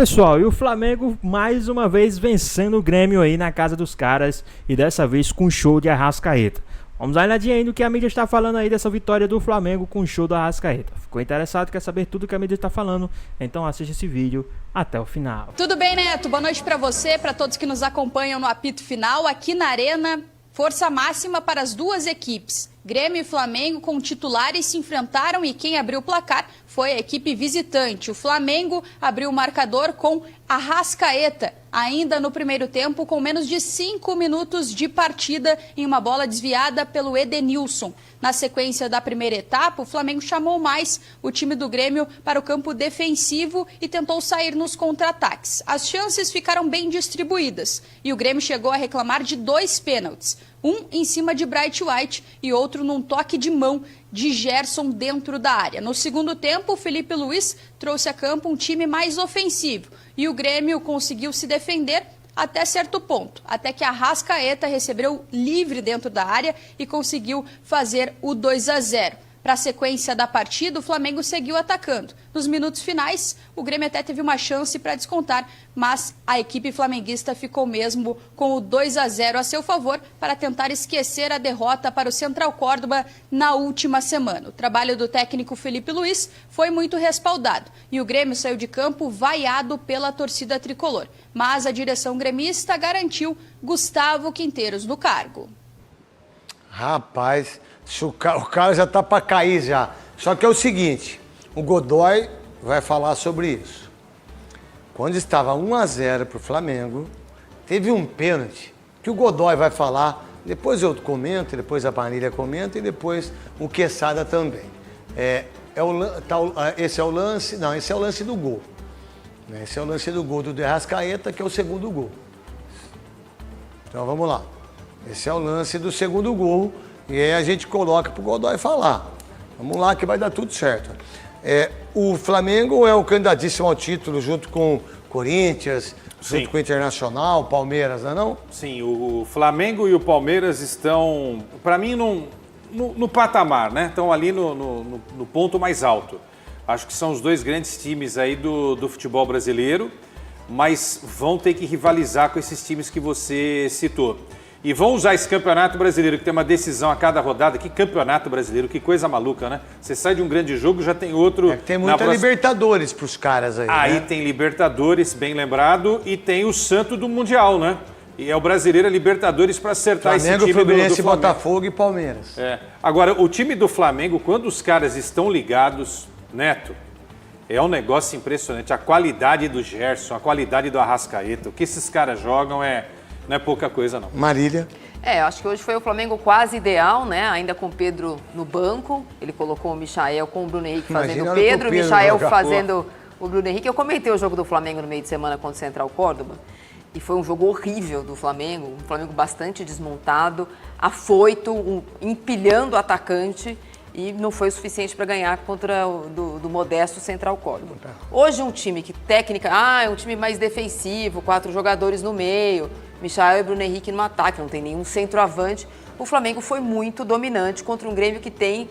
pessoal, e o Flamengo mais uma vez vencendo o Grêmio aí na casa dos caras e dessa vez com show de Arrascaeta. Vamos dar uma olhadinha aí no que a mídia está falando aí dessa vitória do Flamengo com o show do Arrascaeta. Ficou interessado, quer saber tudo que a mídia está falando? Então assiste esse vídeo até o final. Tudo bem, Neto? Boa noite para você, para todos que nos acompanham no apito final aqui na Arena. Força máxima para as duas equipes. Grêmio e Flamengo com titulares se enfrentaram e quem abriu o placar foi a equipe visitante. O Flamengo abriu o marcador com Arrascaeta, ainda no primeiro tempo, com menos de 5 minutos de partida em uma bola desviada pelo Edenilson. Na sequência da primeira etapa, o Flamengo chamou mais o time do Grêmio para o campo defensivo e tentou sair nos contra-ataques. As chances ficaram bem distribuídas e o Grêmio chegou a reclamar de 2 pênaltis. Um em cima de Bright White e outro num toque de mão de Gerson dentro da área. No segundo tempo, o Felipe Luiz trouxe a campo um time mais ofensivo e o Grêmio conseguiu se defender até certo ponto, até que a Arrascaeta recebeu livre dentro da área e conseguiu fazer o 2-0. Para a sequência da partida, o Flamengo seguiu atacando. Nos minutos finais, o Grêmio até teve uma chance para descontar, mas a equipe flamenguista ficou mesmo com o 2-0 a seu favor para tentar esquecer a derrota para o Central Córdoba na última semana. O trabalho do técnico Felipe Luiz foi muito respaldado e o Grêmio saiu de campo vaiado pela torcida tricolor. Mas a direção gremista garantiu Gustavo Quinteiros no cargo. Rapaz, o cara já tá para cair já. Só que é o seguinte, o Godoy vai falar sobre isso. Quando estava 1-0 pro Flamengo, teve um pênalti que o Godoy vai falar, depois eu comento, depois a Marília comenta e depois o Quesada também. Esse é o lance, não, esse é o lance do gol. Esse é o lance do gol do Arrascaeta, que é o segundo gol. Então vamos lá. Esse é o lance do segundo gol. E aí a gente coloca pro Godoy falar. Vamos lá que vai dar tudo certo. O Flamengo é o candidatíssimo ao título junto com o Corinthians, junto com o Internacional, Palmeiras, não é não? Sim, o Flamengo e o Palmeiras estão, para mim, no patamar, né? Estão ali no ponto mais alto. Acho que são os dois grandes times aí do futebol brasileiro, mas vão ter que rivalizar com esses times que você citou. E vão usar esse campeonato brasileiro, que tem uma decisão a cada rodada. Que campeonato brasileiro, que coisa maluca, né? Você sai de um grande jogo, já tem outro... Tem muita Libertadores pros caras aí, Aí, né? Tem Libertadores, bem lembrado, e tem o santo do Mundial, né? E é o brasileiro, Libertadores, para acertar Flamengo, esse time Fluminense, do Flamengo. Botafogo e Palmeiras. Agora, o time do Flamengo, quando os caras estão ligados, Neto, é um negócio impressionante. A qualidade do Gerson, a qualidade do Arrascaeta, o que esses caras jogam não é pouca coisa, não. Marília? Eu acho que hoje foi o Flamengo quase ideal, né? Ainda com o Pedro no banco. Ele colocou o Michael com o Bruno Henrique fazendo o Pedro, o Michael fazendo o Bruno Henrique. Eu comentei o jogo do Flamengo no meio de semana contra o Central Córdoba. E foi um jogo horrível do Flamengo. Um Flamengo bastante desmontado, afoito, empilhando o atacante. E não foi o suficiente para ganhar contra do modesto Central Córdoba. Hoje um time que técnica, é um time mais defensivo, 4 jogadores no meio, Michael e Bruno Henrique no ataque, não tem nenhum centroavante. O Flamengo foi muito dominante contra um Grêmio que tem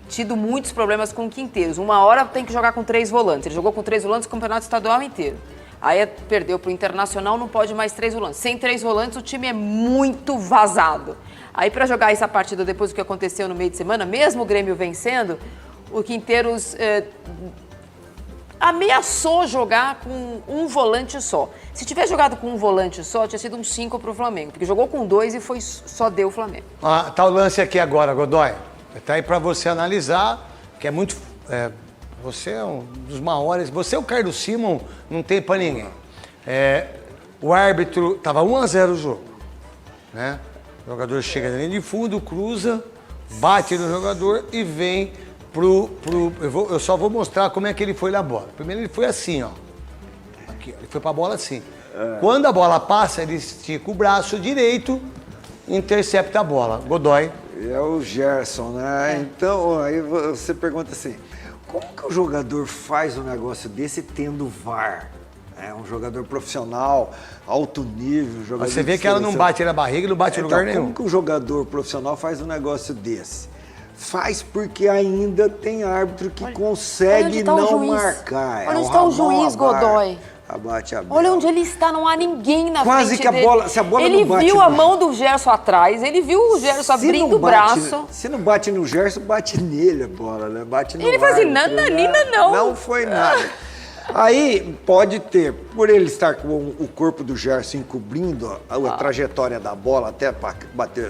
tido muitos problemas com o Quinteiros. Uma hora tem que jogar com 3 volantes. Ele jogou com 3 volantes o campeonato estadual inteiro. Aí perdeu para o Internacional, não pode mais 3 volantes. Sem 3 volantes, o time é muito vazado. Aí, para jogar essa partida depois do que aconteceu no meio de semana, mesmo o Grêmio vencendo, o Quinteiros ameaçou jogar com um volante só. Se tivesse jogado com um volante só, tinha sido um 5 para o Flamengo, porque jogou com 2 e só deu o Flamengo. Tá o lance aqui agora, Godoy. Tá aí para você analisar, que é muito... você é um dos maiores... Você é o Carlos Simon, não tem para ninguém. O árbitro... Tava 1-0 o jogo, né? O jogador chega na linha de fundo, cruza, bate no jogador e vem eu só vou mostrar como é que ele foi na bola. Primeiro ele foi assim, ó. Aqui, ele foi pra bola assim. Quando a bola passa, ele estica o braço direito e intercepta a bola. Godoy. É o Gerson, né? Então, aí você pergunta assim, como que o jogador faz um negócio desse tendo VAR? É um jogador profissional, alto nível, jogador. Mas você vê que ela não bate na barriga, não bate em lugar nenhum. Como que um jogador profissional faz um negócio desse? Faz porque ainda tem árbitro que consegue não marcar. Olha onde está o juiz, Godoy. Abate a bola. Olha onde ele está, não há ninguém na Quase frente que a dele. bola, se a bola ele não bate viu no a mão do Gerson atrás, ele viu o Gerson abrindo o braço. Se não bate no Gerson, bate nele a bola, né? Bate no Ele fala assim, árbitro, nananina não. Não foi nada. Aí pode ter, por ele estar com o corpo do Gerson encobrindo a trajetória da bola até para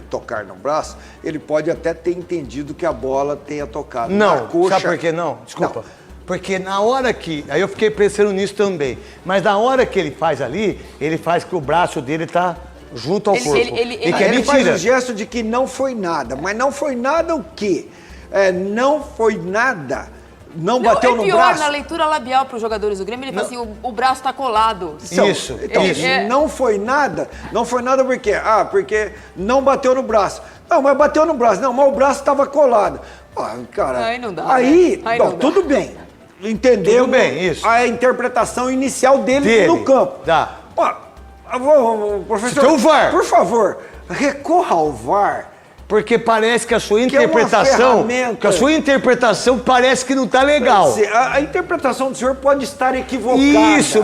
tocar no braço, ele pode até ter entendido que a bola tenha tocado na Não, coxa. sabe por que não? Desculpa. Não. Porque na hora que... Aí eu fiquei pensando nisso também. Mas na hora que ele faz ali, ele faz que o braço dele tá junto ao corpo. E que é Ele faz mentira. o gesto de que não foi nada. Mas não foi nada o quê? Não foi nada. Não bateu no pior, braço. na leitura labial para os jogadores do Grêmio, ele fala assim, o braço está colado. Então, Isso. Não foi nada. Não foi nada por quê? Porque não bateu no braço. Não, mas bateu no braço. Não, mas o braço estava colado. Cara, Aí não dá, Aí, né? Aí bom, não dá. tudo bem. Entendeu? Tudo bem, isso. A interpretação inicial dele no campo. Dá. Professor, Tem o VAR. por favor, recorra ao VAR. Porque parece que a sua é uma interpretação... ferramenta. Que a sua interpretação parece que não tá legal. A interpretação do senhor pode estar equivocada. Isso,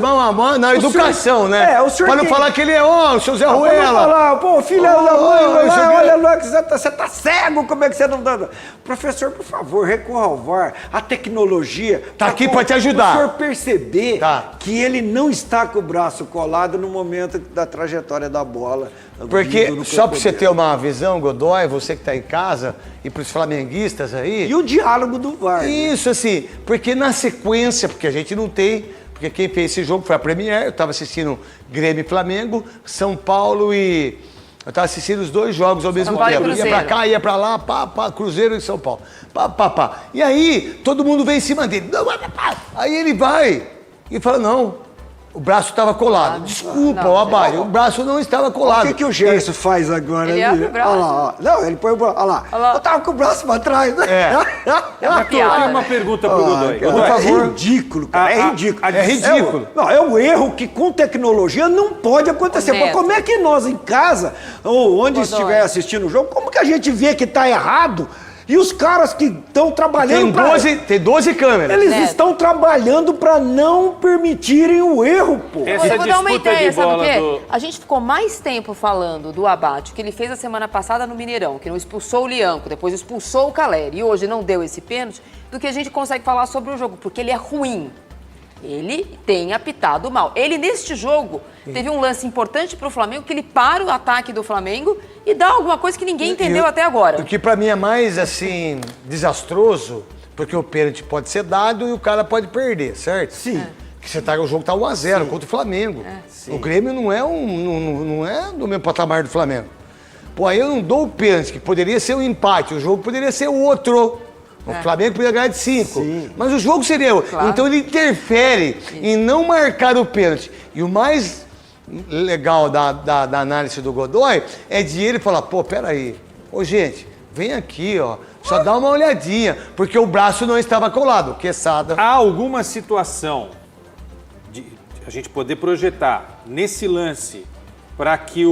na educação, né? o senhor Para não tem- falar que ele é, o seu Zé Vamos Ruela. falar, pô, filha da mãe, isso aqui- olha lá, que você tá cego, como é que você não dá? Professor, por favor, recorra ao VAR. A tecnologia Tá aqui pra te ajudar. O senhor perceber Tá. que ele não está com o braço colado no momento da trajetória da bola. Porque, vindo no só campo para você dele. ter uma visão, Godoy, você que está em casa, e para os flamenguistas aí... E o diálogo do VAR. né? Isso, assim, porque na sequência, porque a gente não tem, porque quem fez esse jogo foi a Premier, eu estava assistindo Grêmio e Flamengo, São Paulo e... Eu estava assistindo os dois jogos ao mesmo Paulo e tempo. Ia Cruzeiro. pra cá, ia pra lá, pá, Cruzeiro e São Paulo. Pá. E aí, todo mundo vem em cima dele. Aí ele vai e fala, não, o braço estava colado. Desculpa, não, Abaio, o braço não estava O colado. que o Gerson faz agora? Ele ali? abre o braço. Olha lá, ó. Não, ele põe o braço. Olha lá. Olha lá. Eu tava com o braço pra trás, né? É. uma Eu tenho piada. uma pergunta pro Godoy. Cara, Por favor. É ridículo, cara. É ridículo. É ridículo. É um erro que com tecnologia não pode acontecer. Neto. Mas como é que nós em casa, ou onde Godoy. estiver assistindo o jogo, como que a gente vê que tá errado? E os caras que estão trabalhando Tem 12 câmeras. Eles Neto. estão trabalhando para não permitirem o erro, pô. Essa Eu vou dar uma disputa ideia, de sabe o bola quê? do- A gente ficou mais tempo falando do Abate, que ele fez a semana passada no Mineirão, que não expulsou o Lianco, depois expulsou o Caleri, e hoje não deu esse pênalti, do que a gente consegue falar sobre o jogo, porque ele é ruim. Ele tem apitado mal. Ele, neste jogo, teve um lance importante para o Flamengo, que ele para o ataque do Flamengo e dá alguma coisa que ninguém entendeu até agora. O que pra mim é mais, assim, desastroso, porque o pênalti pode ser dado e o cara pode perder, certo? Sim. Que o jogo tá 1-0 contra o Flamengo. O Grêmio não é não é do mesmo patamar do Flamengo. Pô, aí eu não dou o pênalti, que poderia ser um empate, o jogo poderia ser outro. O Flamengo poderia ganhar de 5. Mas o jogo seria outro. Claro. Então ele interfere em não marcar o pênalti. E o mais legal da análise do Godoy é de ele falar, pô, peraí, ô gente, vem aqui, ó, só dá uma olhadinha, porque o braço não estava colado, Quesada. Há alguma situação de a gente poder projetar nesse lance para que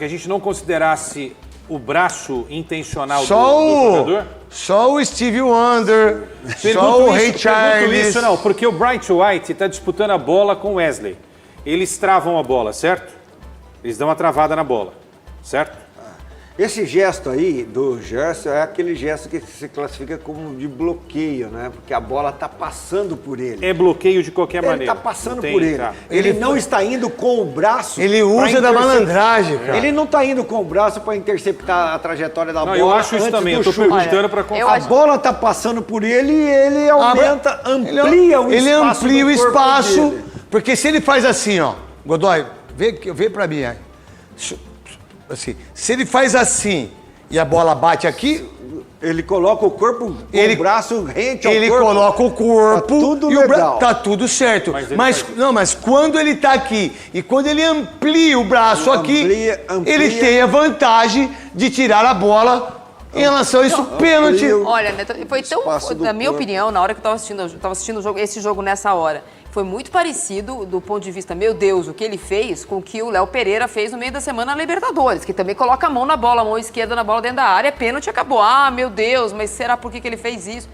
a gente não considerasse o braço intencional do jogador? Só o Steve Wonder, só o Ray pergunto Charles. isso não, porque o Bright White está disputando a bola com o Wesley. Eles travam a bola, certo? Eles dão uma travada na bola, certo? Esse gesto aí do Gerson é aquele gesto que se classifica como de bloqueio, né? Porque a bola tá passando por ele. É bloqueio de qualquer Ele maneira. tá passando Não tem, por ele. tá. Ele não está indo com o braço. Ele pra usa da interceptar. malandragem, cara. Ele não está indo com o braço para interceptar a trajetória da Não, bola. eu acho isso antes também. do Eu tô chute. perguntando para eu confirmar. A bola tá passando por ele e ele aumenta, amplia o espaço. Ele amplia do o corpo espaço, dele. porque se ele faz assim, ó, Godoy, vê pra mim aí. Assim, se ele faz assim e a bola bate aqui, Ele coloca o corpo com Ele- o braço rente ao ele corpo. coloca o corpo Tá tudo e legal. tá tudo certo. Mas ele Mas quando ele tá aqui e quando ele amplia o braço aqui, Amplia. ele tem a vantagem de tirar a bola em relação a isso, pênalti. amplia o- Olha, Neto, foi tão, espaço do na minha corpo. opinião, na hora que eu tava assistindo esse jogo nessa hora, foi muito parecido do ponto de vista, meu Deus, o que ele fez com o que o Léo Pereira fez no meio da semana na Libertadores, que também coloca a mão na bola, a mão esquerda na bola dentro da área, pênalti, acabou. Ah, meu Deus, mas será por que ele fez isso?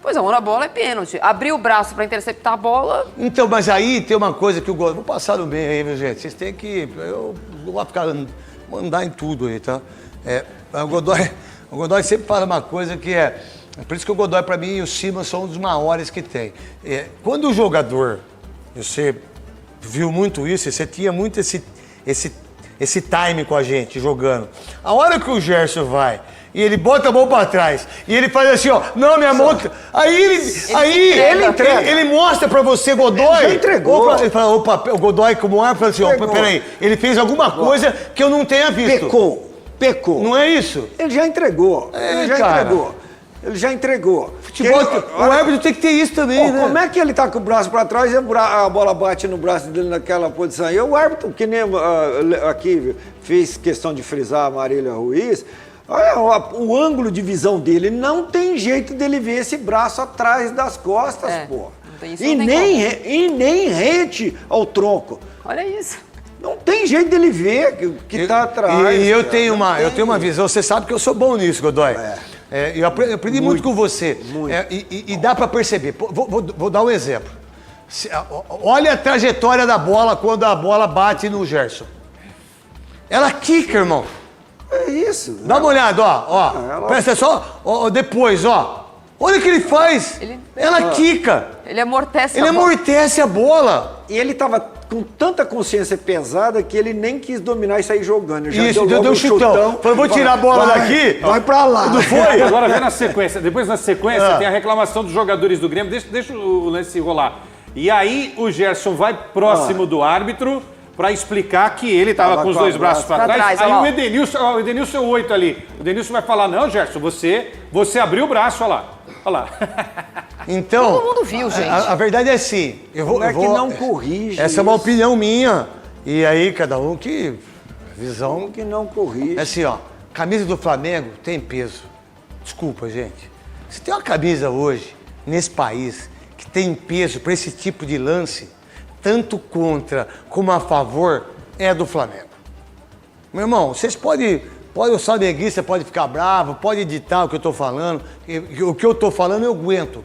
Pois é, a mão na bola é pênalti. Abrir o braço para interceptar a bola... Então, mas aí tem uma coisa que o Godoy... Vou passar no meio aí, viu, gente? Vocês têm que... Eu vou ficar... Mandar em tudo aí, tá? O Godoy sempre fala uma coisa que é... Por isso que o Godoy, para mim, e o Simas são um dos maiores que tem. Quando o jogador... Você viu muito isso, você tinha muito esse time com a gente, jogando. A hora que o Gerson vai... E ele bota a mão pra trás. E ele faz assim, ó. Não, minha mão... Aí ele entrega. Ele mostra pra você, Godoy. Ele já entregou. Opa, ele fala, opa, o Godoy como árbitro, fala assim, opa, peraí. Ele fez alguma coisa que eu não tenha visto. Pecou. Não é isso? Ele já entregou. Ele já entregou. Futebol, o árbitro tem que ter isso também, né? Como é que ele tá com o braço pra trás e a bola bate no braço dele naquela posição? E o árbitro, que nem aqui fez questão de frisar a Marília Ruiz... Olha o ângulo de visão dele, não tem jeito dele ver esse braço atrás das costas, pô. E nem rente ao tronco. Olha isso. Não tem jeito dele ver que tá atrás. E eu tenho uma visão, você sabe que eu sou bom nisso, Godoy. Eu aprendi muito com você. E dá para perceber. Vou dar um exemplo. Olha a trajetória da bola quando a bola bate no Gerson. Ela quica, irmão. É isso. Dá uma olhada, ó. Presta só, depois, ó. Olha o que ele faz. Ela quica. Ele amortece a bola. E ele tava com tanta consciência pesada que ele nem quis dominar e sair jogando. Ele já deu um chutão. Falou, vou tirar a bola daqui. Vai pra lá. Não foi? Agora vem na sequência. Depois na sequência tem a reclamação dos jogadores do Grêmio. Deixa o lance rolar. E aí o Gerson vai próximo do árbitro para explicar que ele estava com os dois braços para trás. Aí o Edenilson é o 8 ali. O Edenilson vai falar, não, Gerson, você abriu o braço, olha lá. Então, todo mundo viu, gente. A verdade é assim. Como é que não corrige essa é uma opinião minha. E aí, cada um que... Visão... Como que não corrige? É assim, ó. Camisa do Flamengo tem peso. Desculpa, gente. Se tem uma camisa hoje, nesse país, que tem peso para esse tipo de lance... tanto contra como a favor, é do Flamengo. Meu irmão, vocês podem o flamenguista pode ficar bravo, pode editar o que eu estou falando, o que eu estou falando eu aguento,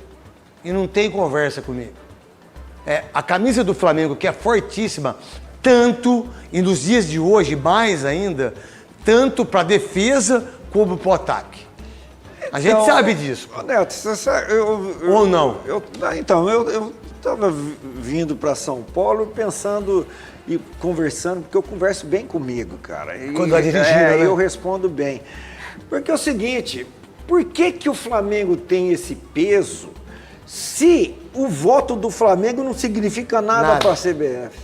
e não tem conversa comigo. A camisa do Flamengo, que é fortíssima, tanto, e nos dias de hoje mais ainda, tanto para defesa como para o ataque. A gente sabe disso. Neto, ou não? Eu estava vindo para São Paulo pensando e conversando, porque eu converso bem comigo, cara. Quando vai dirigindo, né? Eu respondo bem. Porque é o seguinte, por que o Flamengo tem esse peso se o voto do Flamengo não significa nada para a CBF?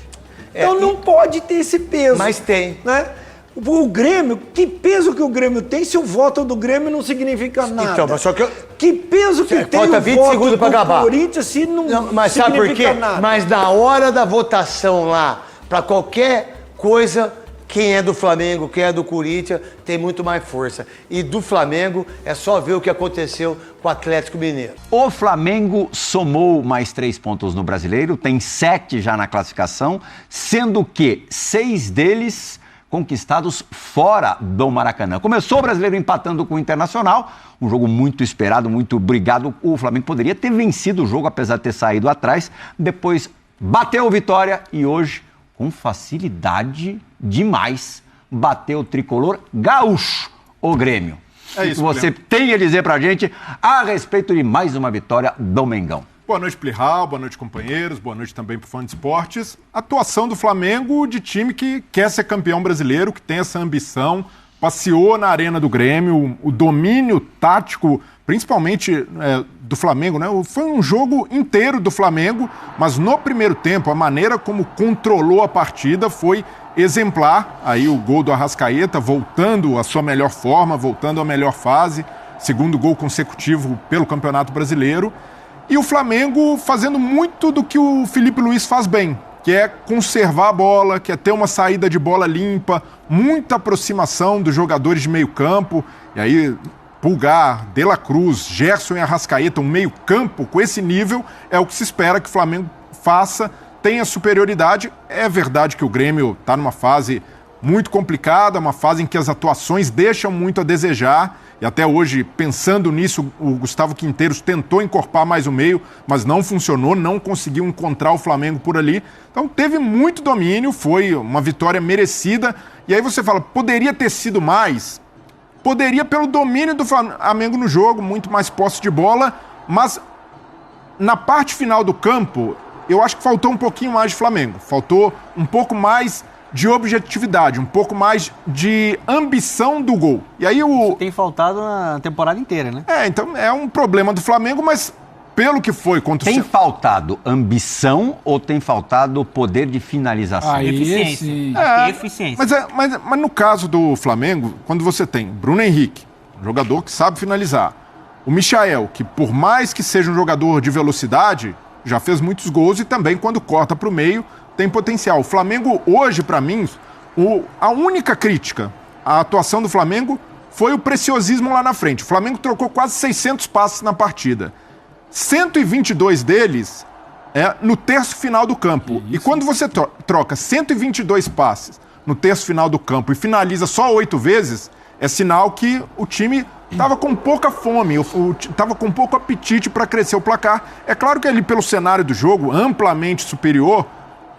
Então não pode ter esse peso. Mas tem. Né? O Grêmio, que peso que o Grêmio tem se o voto do Grêmio não significa nada? Então, mas só que que peso que tem o 20 voto segundos para acabar. Corinthians se não mas sabe por quê? Nada? Mas na hora da votação lá, para qualquer coisa, quem é do Flamengo, quem é do Corinthians, tem muito mais força. E do Flamengo é só ver o que aconteceu com o Atlético Mineiro. O Flamengo somou mais 3 pontos no Brasileiro, tem 7 já na classificação, sendo que 6 deles conquistados fora do Maracanã. Começou o Brasileiro empatando com o Internacional, um jogo muito esperado, muito brigado. O Flamengo poderia ter vencido o jogo, apesar de ter saído atrás. Depois bateu Vitória e hoje, com facilidade demais, bateu o tricolor gaúcho, o Grêmio. É isso, você tem a dizer pra gente a respeito de mais uma vitória do Mengão. Boa noite, Plihal, boa noite, companheiros, boa noite também pro Fã de Esportes. Atuação do Flamengo de time que quer ser campeão brasileiro, que tem essa ambição, passeou na arena do Grêmio, o domínio tático, principalmente do Flamengo, né? Foi um jogo inteiro do Flamengo, mas no primeiro tempo, a maneira como controlou a partida foi exemplar. Aí o gol do Arrascaeta, voltando à sua melhor forma, voltando à melhor fase, segundo gol consecutivo pelo Campeonato Brasileiro. E o Flamengo fazendo muito do que o Felipe Luiz faz bem, que é conservar a bola, que é ter uma saída de bola limpa, muita aproximação dos jogadores de meio campo. E aí, Pulgar, De La Cruz, Gerson e Arrascaeta, um meio campo com esse nível, é o que se espera que o Flamengo faça, tenha superioridade. É verdade que o Grêmio está numa fase muito complicada, uma fase em que as atuações deixam muito a desejar. e até hoje, pensando nisso, o Gustavo Quinteiros tentou encorpar mais o meio, mas não funcionou, não conseguiu encontrar o Flamengo por ali. Então teve muito domínio, foi uma vitória merecida. E aí você fala, poderia ter sido mais? Poderia pelo domínio do Flamengo no jogo, muito mais posse de bola, mas na parte final do campo, eu acho que faltou um pouquinho mais de Flamengo. Faltou um pouco mais de objetividade, um pouco mais de ambição do gol. E aí Isso tem faltado na temporada inteira, né? Então é um problema do Flamengo, mas pelo que foi contra o... Tem faltado ambição ou tem faltado poder de finalização? Eficiência. Eficiência. Mas no caso do Flamengo, quando você tem Bruno Henrique, um jogador que sabe finalizar, o Michael, que por mais que seja um jogador de velocidade, já fez muitos gols e também quando corta para o meio tem potencial. O Flamengo hoje, para mim, a única crítica à atuação do Flamengo foi o preciosismo lá na frente. O Flamengo trocou quase 600 passes na partida. 122 deles no terço final do campo. E quando você troca 122 passes no terço final do campo e finaliza só 8 vezes, é sinal que o time estava com pouca fome, estava com pouco apetite para crescer o placar. É claro que ele, pelo cenário do jogo, amplamente superior,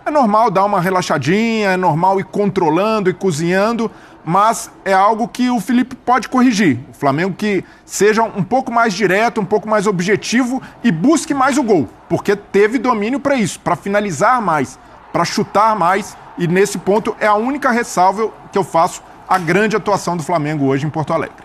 é normal dar uma relaxadinha, é normal ir controlando e cozinhando, mas é algo que o Felipe pode corrigir. O Flamengo que seja um pouco mais direto, um pouco mais objetivo e busque mais o gol, porque teve domínio para isso, para finalizar mais, para chutar mais, e nesse ponto é a única ressalva que eu faço à grande atuação do Flamengo hoje em Porto Alegre.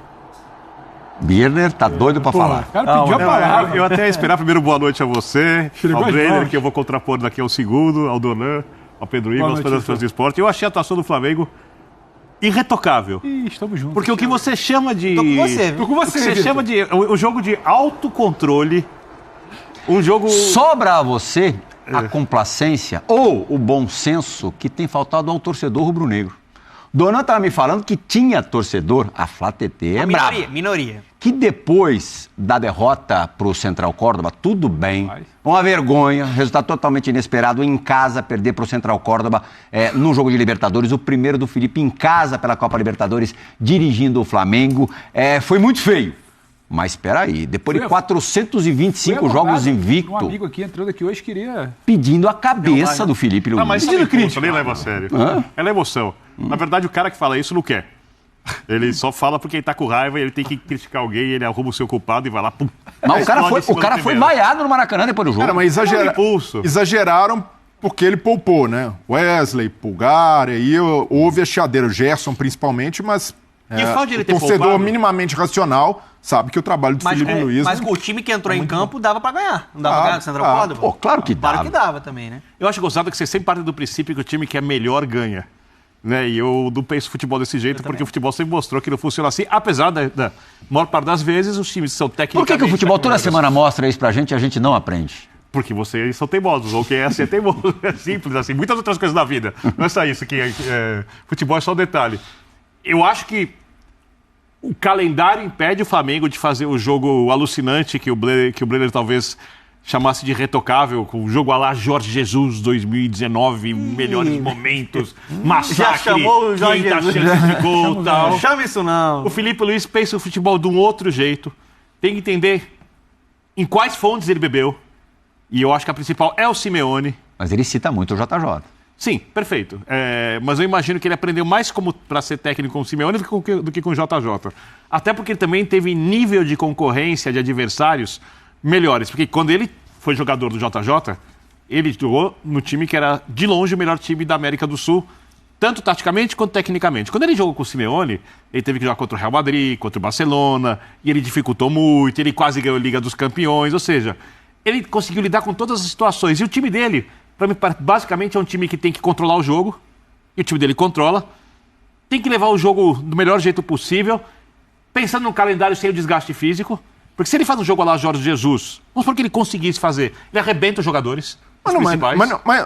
Birner tá doido pra falar. O cara pediu a palavra. Eu até ia esperar primeiro boa noite a você, ao Brenner, que eu vou contrapor daqui a um segundo, ao Donan, ao Pedro Igor, aos fãs do esporte. Eu achei a atuação do Flamengo irretocável. Estamos juntos. Porque o que você chama de... Tô com você, viu? Tô com você, você chama de... O jogo de autocontrole, um jogo... Sobra a você a complacência ou o bom senso que tem faltado ao torcedor rubro-negro. Donan estava me falando que tinha torcedor, a Flá TT é brava. Minoria. Que depois da derrota para o Central Córdoba, tudo bem, uma vergonha, resultado totalmente inesperado, em casa perder para o Central Córdoba no jogo de Libertadores, o primeiro do Felipe em casa pela Copa Libertadores, dirigindo o Flamengo, foi muito feio. Mas espera aí, depois de 425 jogos invicto, um amigo aqui entrando aqui hoje queria... pedindo a cabeça do Felipe Luiz. Mas pedindo crítica. Nem leva a sério. É na emoção. Na verdade, o cara que fala isso não quer. Ele só fala porque ele tá com raiva e ele tem que criticar alguém, ele arruma o seu culpado e vai lá, pum. Mas o cara foi vaiado no Maracanã depois do jogo. Cara, mas exageraram porque ele poupou, né? Wesley, Pulgar, aí houve a chiadeira, o Gerson principalmente, mas o torcedor minimamente racional sabe que o trabalho do Felipe Luiz... Mas com o time que entrou em campo dava pra ganhar. Não dava pra ganhar com o Central Córdoba? Pô, claro que dava. Claro que dava também, né? Eu acho gostado que você sempre parte do princípio que o time que é melhor ganha. Né? E eu não penso futebol desse jeito, porque o futebol sempre mostrou que não funciona assim, apesar da maior parte das vezes os times são tecnicamente... Por que o futebol toda semana mostra isso pra gente e a gente não aprende? Porque vocês são teimosos, ou quem é assim é teimoso. É simples assim, muitas outras coisas na vida. Não é só isso, futebol é só um detalhe. Eu acho que o calendário impede o Flamengo de fazer o jogo alucinante que o Brenner talvez chamasse de retocável, com o jogo à la Jorge Jesus 2019, melhores momentos, massacre, já chamou o Jorge Jesus de gol, tal. Não chama isso não. O Felipe Luiz pensa o futebol de um outro jeito. Tem que entender em quais fontes ele bebeu. E eu acho que a principal é o Simeone. Mas ele cita muito o JJ. Sim, perfeito. Mas eu imagino que ele aprendeu mais para ser técnico com o Simeone do que com o JJ. Até porque ele também teve nível de concorrência de adversários melhores. Porque quando ele foi jogador do JJ, ele jogou no time que era, de longe, o melhor time da América do Sul, tanto taticamente quanto tecnicamente. Quando ele jogou com o Simeone, ele teve que jogar contra o Real Madrid, contra o Barcelona, e ele dificultou muito, ele quase ganhou a Liga dos Campeões, ou seja, ele conseguiu lidar com todas as situações. E o time dele, para mim, basicamente é um time que tem que controlar o jogo, e o time dele controla, tem que levar o jogo do melhor jeito possível, pensando num calendário sem o desgaste físico, porque se ele faz um jogo lá Jorge Jesus, vamos supor que ele conseguisse fazer, ele arrebenta os jogadores, os principais.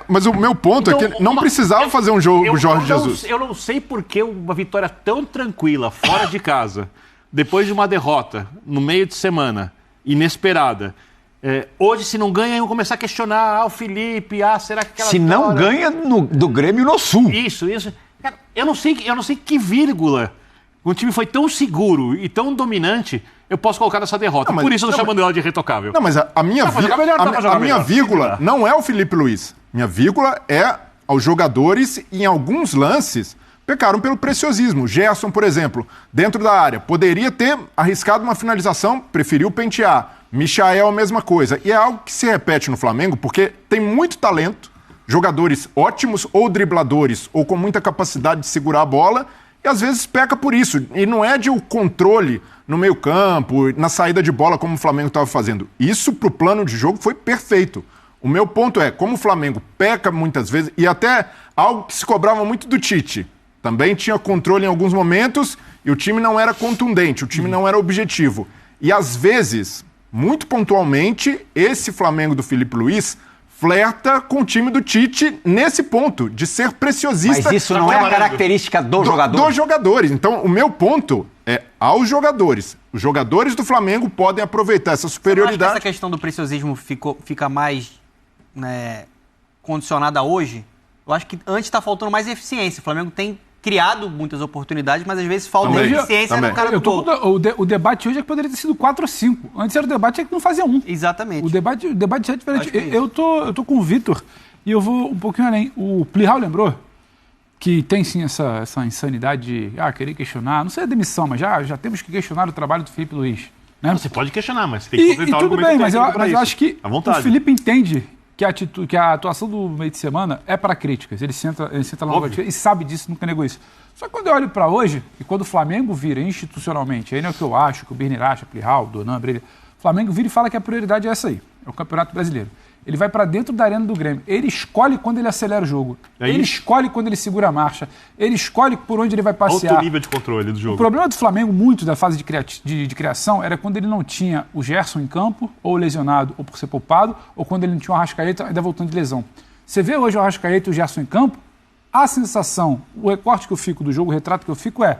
Mas o meu ponto é que ele não precisava fazer um jogo Jorge Jesus. Eu não sei por que uma vitória tão tranquila, fora de casa, depois de uma derrota, no meio de semana, inesperada, hoje, se não ganha, iam começar a questionar o Felipe, será que aquela Se vitória... não ganha do Grêmio no Sul. Isso. Cara, eu não sei que vírgula O time foi tão seguro e tão dominante, eu posso colocar nessa derrota. Não, mas, por isso eu tô chamando ela de retocável. Não, mas a minha vírgula não é o Felipe Luiz. Minha vírgula é aos jogadores e em alguns lances pecaram pelo preciosismo. Gerson, por exemplo, dentro da área, poderia ter arriscado uma finalização, preferiu pentear. Michael, a mesma coisa. E é algo que se repete no Flamengo, porque tem muito talento, jogadores ótimos ou dribladores, ou com muita capacidade de segurar a bola, e às vezes peca por isso. E não é de o controle no meio-campo, na saída de bola, como o Flamengo estava fazendo. Isso, pro plano de jogo, foi perfeito. O meu ponto é, como o Flamengo peca muitas vezes, e até algo que se cobrava muito do Tite, também tinha controle em alguns momentos, e o time não era contundente, o time não era objetivo. E às vezes, muito pontualmente, esse Flamengo do Felipe Luiz flerta com o time do Tite nesse ponto, de ser preciosista. Mas isso não é a característica do jogador? Dos jogadores. Então, o meu ponto é aos jogadores. Os jogadores do Flamengo podem aproveitar essa superioridade. Você acha que essa questão do preciosismo fica mais condicionada hoje? Eu acho que antes está faltando mais eficiência. O Flamengo tem criado muitas oportunidades, mas às vezes falta eficiência no cara do gol. O debate hoje é que poderia ter sido 4 ou 5. Antes era o debate é que não fazia 1. Exatamente. O debate é diferente. Eu tô com o Vitor e eu vou um pouquinho além. O Plihal lembrou que tem sim essa insanidade de querer questionar. Não sei a demissão, mas já temos que questionar o trabalho do Felipe Luiz. Né? Você pode questionar, mas tem que completar o tudo bem, mas eu acho que o Felipe entende que a atuação do meio de semana é para críticas. Ele senta lá no e sabe disso, nunca negou isso. Só que quando eu olho para hoje, e quando o Flamengo vira institucionalmente, aí não é o que eu acho, que o Birner acha, Plihal, Donan, Brilha, o Flamengo vira e fala que a prioridade é essa aí, é o Campeonato Brasileiro. Ele vai para dentro da arena do Grêmio. Ele escolhe quando ele acelera o jogo. Ele escolhe quando ele segura a marcha. Ele escolhe por onde ele vai passear. Alto nível de controle do jogo. O problema do Flamengo, muito da fase de criação, era quando ele não tinha o Gerson em campo, ou lesionado, ou por ser poupado, ou quando ele não tinha o Arrascaeta, ainda voltando de lesão. Você vê hoje o Arrascaeta e o Gerson em campo, a sensação, o recorte que eu fico do jogo, o retrato que eu fico é: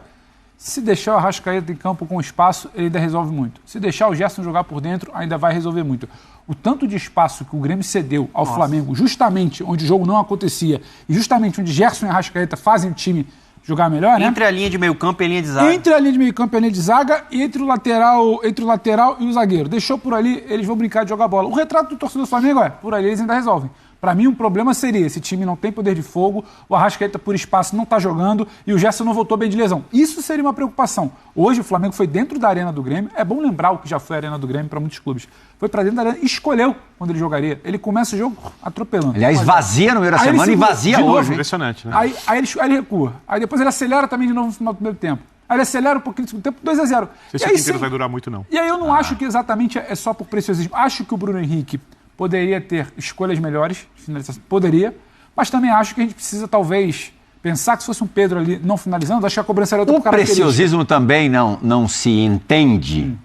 se deixar o Arrascaeta em campo com espaço, ele ainda resolve muito. Se deixar o Gerson jogar por dentro, ainda vai resolver muito. O tanto de espaço que o Grêmio cedeu ao Flamengo, justamente onde o jogo não acontecia, e justamente onde Gerson e Arrascaeta fazem o time jogar melhor, né? Entre a linha de meio campo e a linha de zaga. Entre a linha de meio campo e a linha de zaga, e entre o lateral e o zagueiro. Deixou por ali, eles vão brincar de jogar bola. O retrato do torcedor do Flamengo é: por ali eles ainda resolvem. Para mim, um problema seria: esse time não tem poder de fogo, o Arrascaeta por espaço não está jogando e o Gerson não voltou bem de lesão. Isso seria uma preocupação. Hoje o Flamengo foi dentro da arena do Grêmio. É bom lembrar o que já foi a arena do Grêmio para muitos clubes. Foi para dentro da arena e escolheu quando ele jogaria. Ele começa o jogo atropelando. Aliás, vazia no meio da semana e vazia hoje. Impressionante, né? Aí ele recua. Aí depois ele acelera também de novo no final do primeiro tempo. Aí ele acelera um pouquinho no segundo tempo, 2-0. Esse aqui inteiro vai durar muito, não. E aí eu não acho que exatamente é só por preciosismo. Acho que o Bruno Henrique poderia ter escolhas melhores, poderia, mas também acho que a gente precisa, talvez, pensar que se fosse um Pedro ali não finalizando, acho que a cobrança era outra característica. O preciosismo também não se entende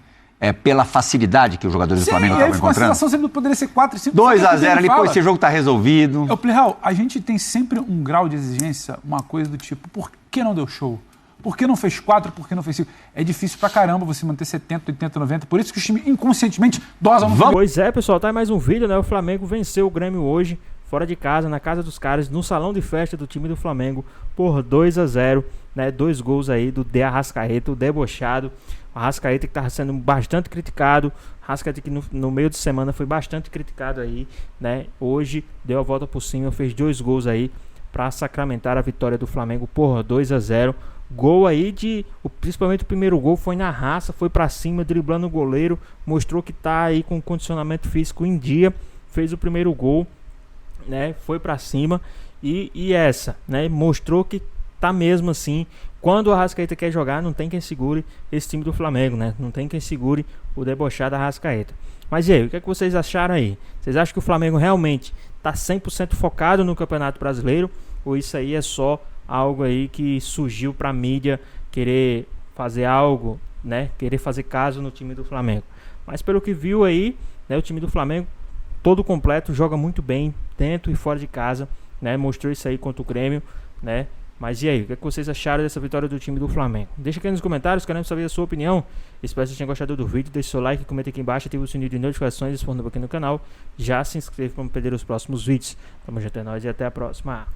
pela facilidade que os jogadores do Flamengo estavam encontrando. A sensação sempre poderia ser 4 e 5. 2-0 ali, pô, esse jogo está resolvido. Plihal, a gente tem sempre um grau de exigência, uma coisa do tipo: por que não deu show? Por que não fez 4? Por que não fez 5? É difícil pra caramba você manter 70, 80, 90. Por isso que o time inconscientemente dosa no... Pois é, pessoal, tá aí mais um vídeo, né? O Flamengo venceu o Grêmio hoje, fora de casa, na casa dos caras, no salão de festa do time do Flamengo, por 2-0, né? 2 gols aí do De Arrascaeta, o debochado. O Arrascaeta que tava sendo bastante criticado. Arrascaeta que no meio de semana foi bastante criticado aí, né? Hoje deu a volta por cima, fez 2 gols aí pra sacramentar a vitória do Flamengo por 2-0. Gol aí principalmente o primeiro gol foi na raça, foi pra cima, driblando o goleiro, mostrou que tá aí com condicionamento físico em dia, fez o primeiro gol, né? Foi pra cima e né? Mostrou que tá mesmo assim. Quando o Arrascaeta quer jogar, não tem quem segure esse time do Flamengo, né? Não tem quem segure o debochado Arrascaeta. Mas e aí, o que é que vocês acharam aí? Vocês acham que o Flamengo realmente tá 100% focado no Campeonato Brasileiro? Ou isso aí é só algo aí que surgiu pra mídia querer fazer algo, né? Querer fazer caso no time do Flamengo? Mas pelo que viu aí, né? O time do Flamengo todo completo, joga muito bem dentro e fora de casa, né? Mostrou isso aí contra o Grêmio, né? Mas e aí, o que é que vocês acharam dessa vitória do time do Flamengo? Deixa aqui nos comentários, queremos saber a sua opinião. Espero que vocês tenham gostado do vídeo. Deixe seu like, comenta aqui embaixo, ative o sininho de notificações, se for novo aqui no canal. Já se inscreva para não perder os próximos vídeos. Tamo junto, é nóis e até a próxima.